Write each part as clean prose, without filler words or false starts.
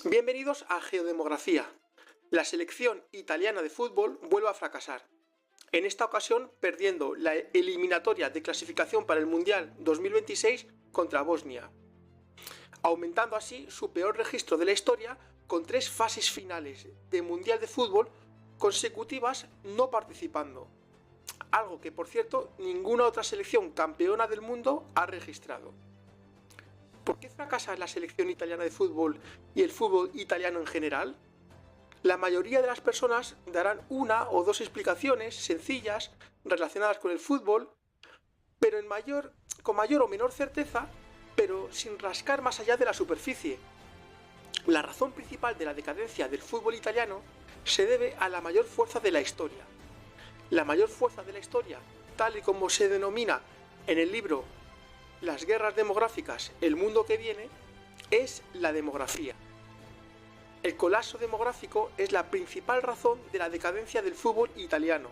Bienvenidos a Geodemografía. La selección italiana de fútbol vuelve a fracasar. En esta ocasión perdiendo la eliminatoria de clasificación para el Mundial 2026 contra Bosnia, aumentando así su peor registro de la historia con 3 fases finales de Mundial de Fútbol consecutivas no participando. Algo que, por cierto, ninguna otra selección campeona del mundo ha registrado. ¿Por qué fracasa la selección italiana de fútbol y el fútbol italiano en general? La mayoría de las personas darán una o dos explicaciones sencillas relacionadas con el fútbol, pero con mayor o menor certeza, pero sin rascar más allá de la superficie. La razón principal de la decadencia del fútbol italiano se debe a la mayor fuerza de la historia. La mayor fuerza de la historia, tal y como se denomina en el libro Las guerras demográficas, el mundo que viene, es la demografía. El colapso demográfico es la principal razón de la decadencia del fútbol italiano.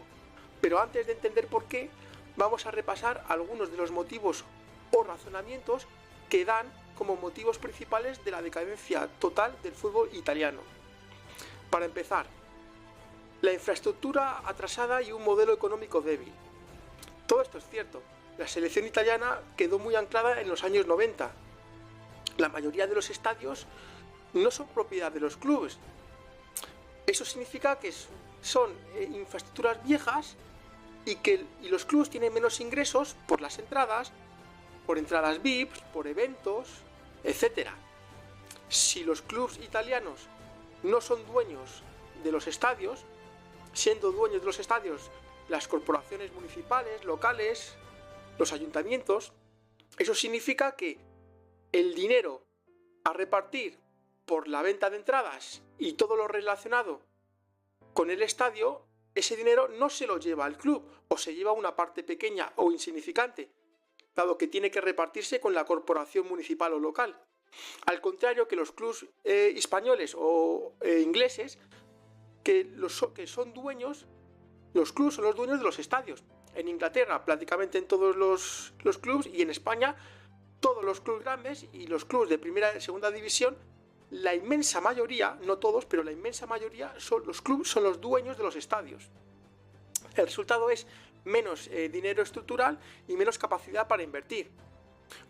Pero antes de entender por qué, vamos a repasar algunos de los motivos o razonamientos que dan como motivos principales de la decadencia total del fútbol italiano. Para empezar, la infraestructura atrasada y un modelo económico débil. Todo esto es cierto. La selección italiana quedó muy anclada en los años 90. La mayoría de los estadios no son propiedad de los clubes. Eso significa que son infraestructuras viejas y los clubes tienen menos ingresos por las entradas, por entradas VIPs, por eventos, etc. Si los clubes italianos no son dueños de los estadios, siendo dueños de los estadios las corporaciones municipales, locales, los ayuntamientos, eso significa que el dinero a repartir por la venta de entradas y todo lo relacionado con el estadio, ese dinero no se lo lleva al club o se lleva una parte pequeña o insignificante, dado que tiene que repartirse con la corporación municipal o local. Al contrario que los clubes españoles o ingleses, que son dueños, los clubes son los dueños de los estadios. En Inglaterra prácticamente en todos los clubes, y en España todos los clubes grandes y los clubes de primera y segunda división, la inmensa mayoría, no todos, pero la inmensa mayoría, los clubes son los dueños de los estadios. El resultado es menos dinero estructural y menos capacidad para invertir.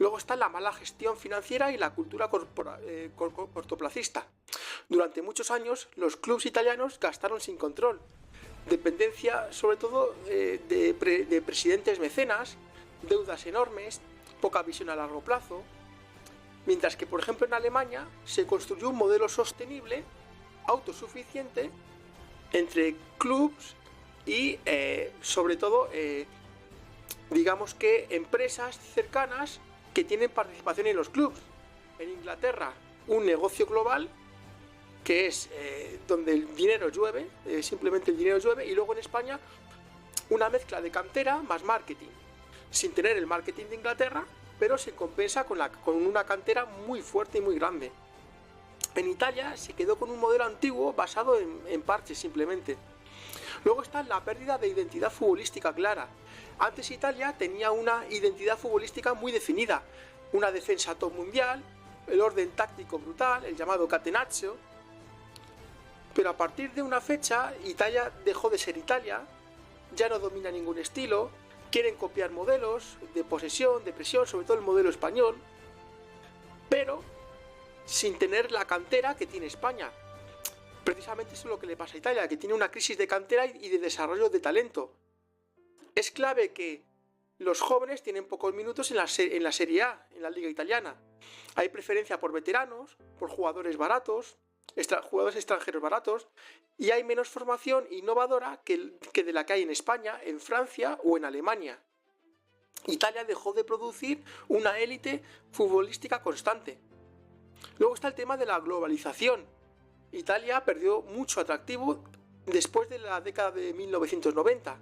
Luego está la mala gestión financiera y la cultura cortoplacista. Durante muchos años los clubes italianos gastaron sin control. Dependencia sobre todo de presidentes mecenas, deudas enormes, poca visión a largo plazo. Mientras que, por ejemplo, en Alemania se construyó un modelo sostenible, autosuficiente, entre clubes y, sobre todo, digamos que empresas cercanas que tienen participación en los clubes. En Inglaterra, un negocio global que es donde el dinero llueve, simplemente el dinero llueve, y luego en España una mezcla de cantera más marketing, sin tener el marketing de Inglaterra, pero se compensa con una cantera muy fuerte y muy grande. En Italia se quedó con un modelo antiguo basado en parches simplemente. Luego está la pérdida de identidad futbolística clara. Antes Italia tenía una identidad futbolística muy definida, una defensa top mundial, el orden táctico brutal, el llamado catenaccio. Pero a partir de una fecha, Italia dejó de ser Italia, ya no domina ningún estilo, quieren copiar modelos de posesión, de presión, sobre todo el modelo español, pero sin tener la cantera que tiene España. Precisamente eso es lo que le pasa a Italia, que tiene una crisis de cantera y de desarrollo de talento. Es clave que los jóvenes tienen pocos minutos en la Serie A, en la Liga Italiana. Hay preferencia por veteranos, por jugadores baratos, jugadores extranjeros baratos, y hay menos formación innovadora que de la que hay en España, en Francia o en Alemania. Italia dejó de producir una élite futbolística constante. Luego está el tema de la globalización. Italia perdió mucho atractivo después de la década de 1990.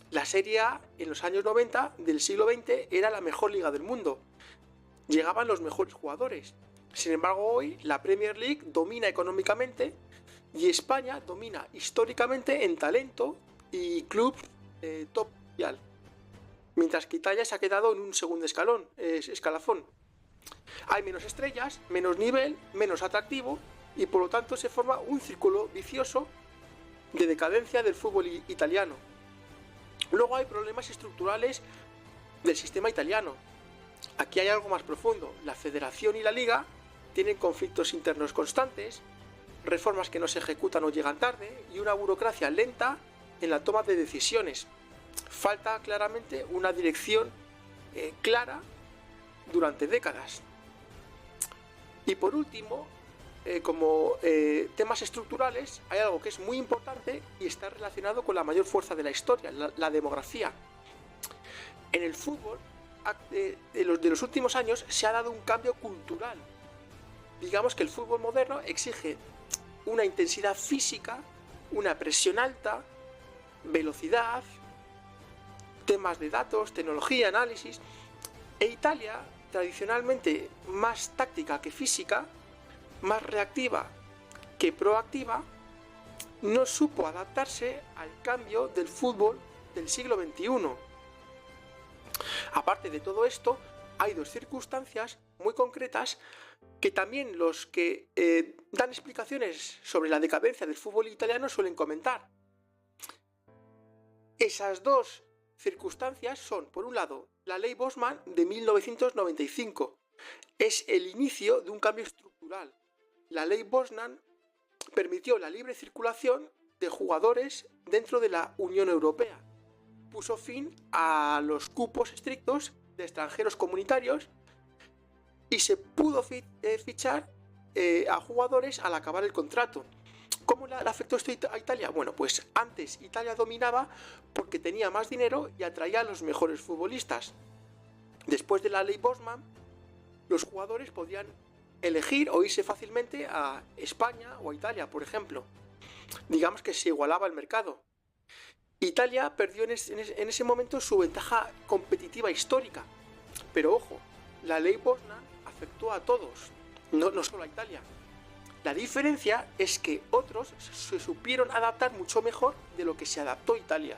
La Serie A en los años 90 del siglo XX era la mejor liga del mundo. Llegaban los mejores jugadores. Sin embargo, hoy la Premier League domina económicamente y España domina históricamente en talento y club top mundial. Mientras que Italia se ha quedado en un segundo escalafón. Hay menos estrellas, menos nivel, menos atractivo y por lo tanto se forma un círculo vicioso de decadencia del fútbol italiano. Luego hay problemas estructurales del sistema italiano. Aquí hay algo más profundo. La federación y la liga tienen conflictos internos constantes, reformas que no se ejecutan o llegan tarde y una burocracia lenta en la toma de decisiones. Falta claramente una dirección clara durante décadas. Y por último, como temas estructurales, hay algo que es muy importante y está relacionado con la mayor fuerza de la historia, la demografía. En el fútbol, de los últimos años, se ha dado un cambio cultural. Digamos que el fútbol moderno exige una intensidad física, una presión alta, velocidad, temas de datos, tecnología, análisis. E Italia, tradicionalmente más táctica que física, más reactiva que proactiva, no supo adaptarse al cambio del fútbol del siglo XXI. Aparte de todo esto, hay dos circunstancias muy concretas que también los que dan explicaciones sobre la decadencia del fútbol italiano suelen comentar. Esas dos circunstancias son, por un lado, la ley Bosman de 1995. Es el inicio de un cambio estructural. La ley Bosman permitió la libre circulación de jugadores dentro de la Unión Europea. Puso fin a los cupos estrictos de extranjeros comunitarios y se pudo fichar a jugadores al acabar el contrato. ¿Cómo le afectó esto a Italia? Bueno, pues antes Italia dominaba porque tenía más dinero y atraía a los mejores futbolistas. Después de la ley Bosman, los jugadores podían elegir o irse fácilmente a España o a Italia, por ejemplo. Digamos que se igualaba el mercado. Italia perdió en ese momento su ventaja competitiva histórica. Pero ojo, la ley Bosman afectó a todos, no solo a Italia. La diferencia es que otros se supieron adaptar mucho mejor de lo que se adaptó Italia.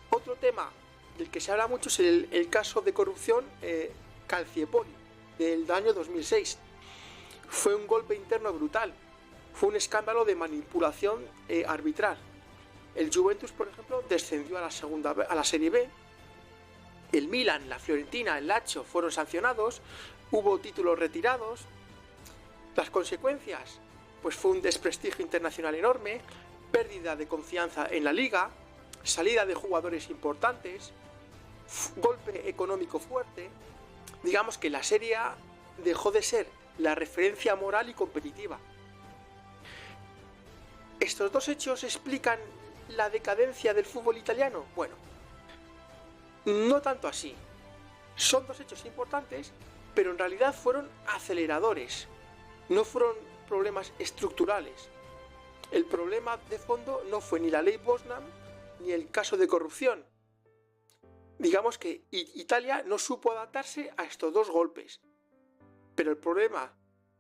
Otro tema del que se habla mucho es el caso de corrupción Calciopoli del año 2006. Fue un golpe interno brutal. Fue un escándalo de manipulación arbitral. El Juventus, por ejemplo, descendió a la Serie B. El Milan, la Fiorentina, el Lazio fueron sancionados. Hubo títulos retirados. Las consecuencias, pues fue un desprestigio internacional enorme, pérdida de confianza en la liga, salida de jugadores importantes, golpe económico fuerte. Digamos que la Serie A dejó de ser la referencia moral y competitiva. ¿Estos dos hechos explican la decadencia del fútbol italiano? Bueno, no tanto así. Son dos hechos importantes, pero en realidad fueron aceleradores. No fueron problemas estructurales. El problema de fondo no fue ni la ley Bosman ni el caso de corrupción. Digamos que Italia no supo adaptarse a estos dos golpes. Pero el problema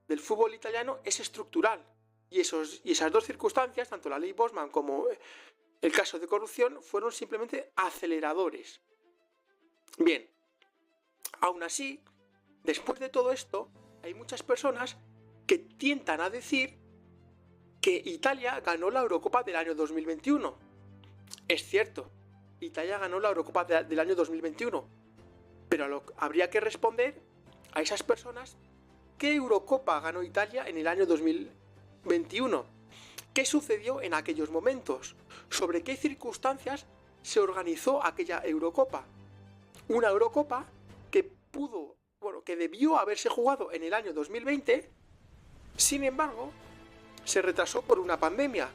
del fútbol italiano es estructural. Y esas dos circunstancias, tanto la ley Bosman como el caso de corrupción, fueron simplemente aceleradores. Bien, aún así, después de todo esto, hay muchas personas que tientan a decir que Italia ganó la Eurocopa del año 2021. Es cierto, Italia ganó la Eurocopa del año 2021, pero habría que responder a esas personas qué Eurocopa ganó Italia en el año 2021, qué sucedió en aquellos momentos, sobre qué circunstancias se organizó aquella Eurocopa. Una Eurocopa que que debió haberse jugado en el año 2020. Sin embargo, se retrasó por una pandemia.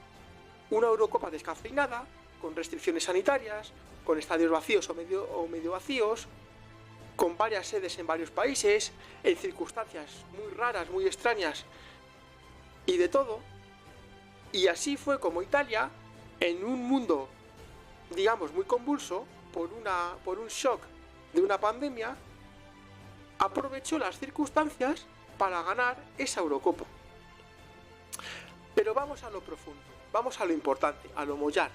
Una Eurocopa descafeinada, con restricciones sanitarias, con estadios vacíos o medio vacíos, con varias sedes en varios países, en circunstancias muy raras, muy extrañas y de todo. Y así fue como Italia, en un mundo, digamos, muy convulso, por un shock de una pandemia, aprovechó las circunstancias para ganar esa Eurocopa. Pero vamos a lo profundo, vamos a lo importante, a lo mollar.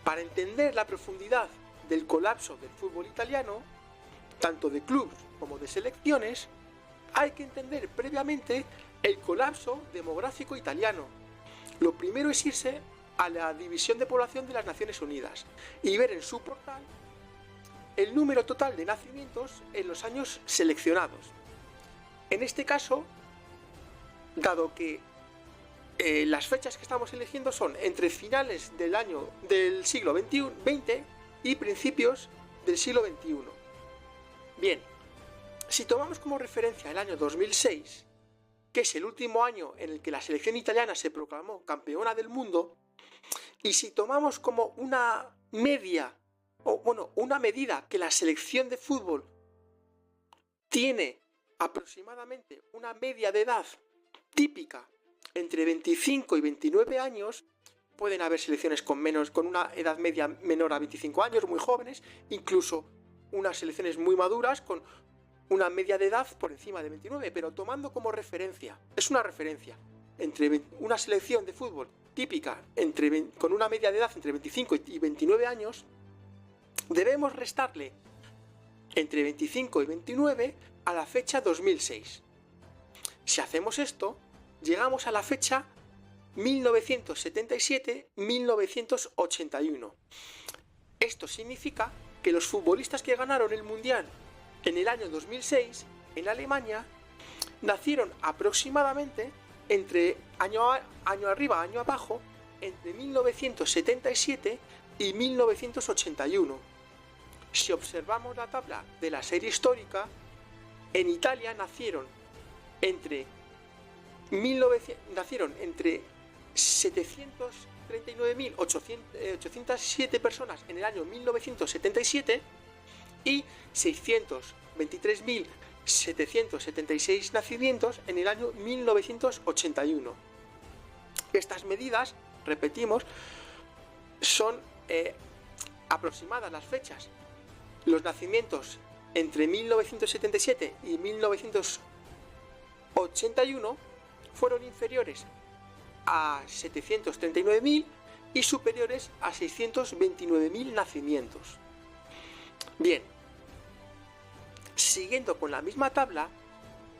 Para entender la profundidad del colapso del fútbol italiano, tanto de clubes como de selecciones, hay que entender previamente El colapso demográfico italiano. Lo primero es irse a la División de Población de las Naciones Unidas y ver en su portal el número total de nacimientos en los años seleccionados. En este caso, dado que las fechas que estamos eligiendo son entre finales del siglo XX y principios del siglo XXI. Bien, si tomamos como referencia el año 2006, que es el último año en el que la selección italiana se proclamó campeona del mundo, y si tomamos como una media, una medida que la selección de fútbol tiene aproximadamente una media de edad típica entre 25 y 29 años, pueden haber selecciones con una edad media menor a 25 años, muy jóvenes, incluso unas selecciones muy maduras con una media de edad por encima de 29, pero tomando como referencia, es una referencia, entre una selección de fútbol típica con una media de edad entre 25 y 29 años, debemos restarle entre 25 y 29 a la fecha 2006. Si hacemos esto, llegamos a la fecha 1977-1981. Esto significa que los futbolistas que ganaron el Mundial en el año 2006 en Alemania nacieron aproximadamente entre año arriba, año abajo, entre 1977 y 1981. Si observamos la tabla de la serie histórica, en Italia nacieron entre 739.807 personas en el año 1977 y 623.776 nacimientos en el año 1981. Estas medidas, repetimos, son aproximadas las fechas. Los nacimientos entre 1977 y 1981 fueron inferiores a 739.000 y superiores a 629.000 nacimientos. Bien, siguiendo con la misma tabla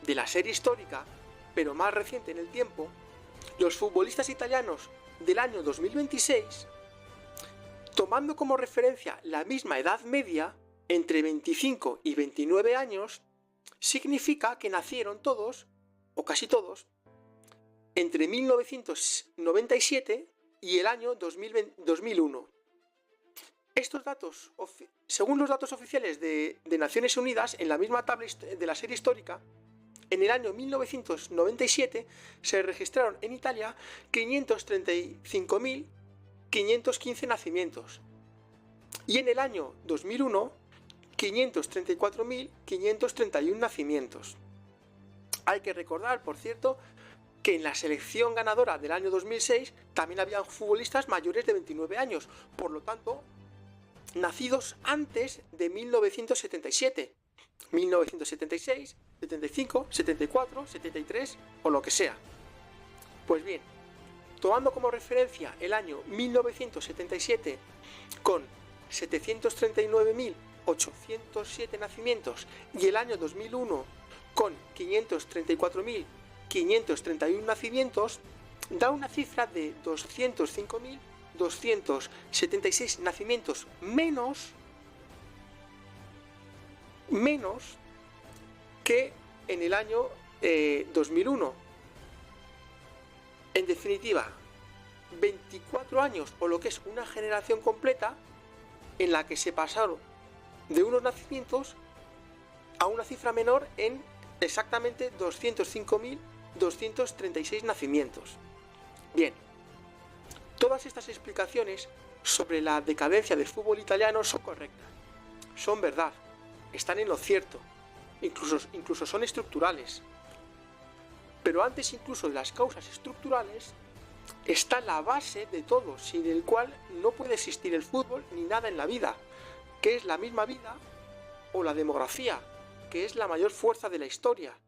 de la serie histórica, pero más reciente en el tiempo, los futbolistas italianos del año 2026, tomando como referencia la misma edad media, entre 25 y 29 años, significa que nacieron todos, o casi todos, entre 1997 y el año 2001. Estos datos, según los datos oficiales de Naciones Unidas, en la misma tabla de la serie histórica, en el año 1997 se registraron en Italia 535.515 nacimientos y en el año 2001 534.531 nacimientos. Hay que recordar, por cierto, que en la selección ganadora del año 2006 también había futbolistas mayores de 29 años, por lo tanto, nacidos antes de 1977, 1976, 75, 74, 73 o lo que sea. Pues bien, tomando como referencia el año 1977 con 739.807 nacimientos y el año 2001 con 534.531 nacimientos, da una cifra de 205.276 nacimientos menos que en el año 2001. En definitiva, 24 años, o lo que es una generación completa, en la que se pasaron de unos nacimientos a una cifra menor en exactamente 205.236 nacimientos. Bien, todas estas explicaciones sobre la decadencia del fútbol italiano son correctas, son verdad, están en lo cierto, incluso son estructurales. Pero antes incluso de las causas estructurales está la base de todo, sin el cual no puede existir el fútbol ni nada en la vida, que es la misma vida o la demografía, que es la mayor fuerza de la historia.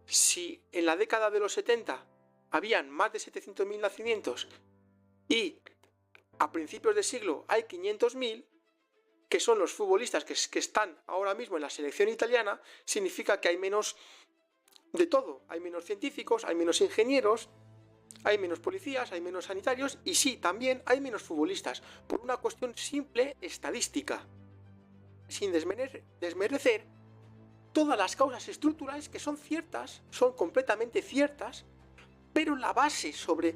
Si en la década de los 70 habían más de 700.000 nacimientos y a principios de siglo hay 500.000, que son los futbolistas que están ahora mismo en la selección italiana, significa que hay menos de todo. Hay menos científicos, hay menos ingenieros, hay menos policías, hay menos sanitarios y sí, también hay menos futbolistas, por una cuestión simple estadística, sin desmerecer todas las causas estructurales que son ciertas, son completamente ciertas, pero la base sobre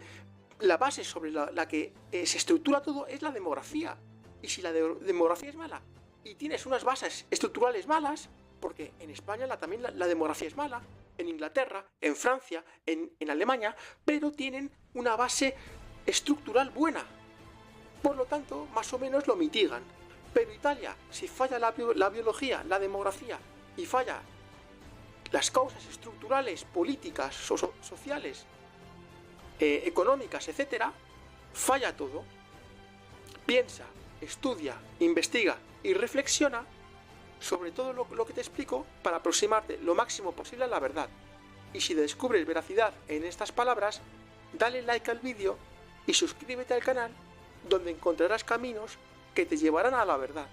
la que se estructura todo es la demografía. Y si la demografía es mala y tienes unas bases estructurales malas, porque en España también la demografía es mala, en Inglaterra, en Francia, en Alemania, pero tienen una base estructural buena. Por lo tanto, más o menos lo mitigan. Pero Italia, si falla la biología, la demografía y falla las causas estructurales, políticas, sociales, económicas, etc., falla todo. Piensa, estudia, investiga y reflexiona sobre todo lo que te explico para aproximarte lo máximo posible a la verdad. Y si descubres veracidad en estas palabras, dale like al vídeo y suscríbete al canal, donde encontrarás caminos que te llevarán a la verdad.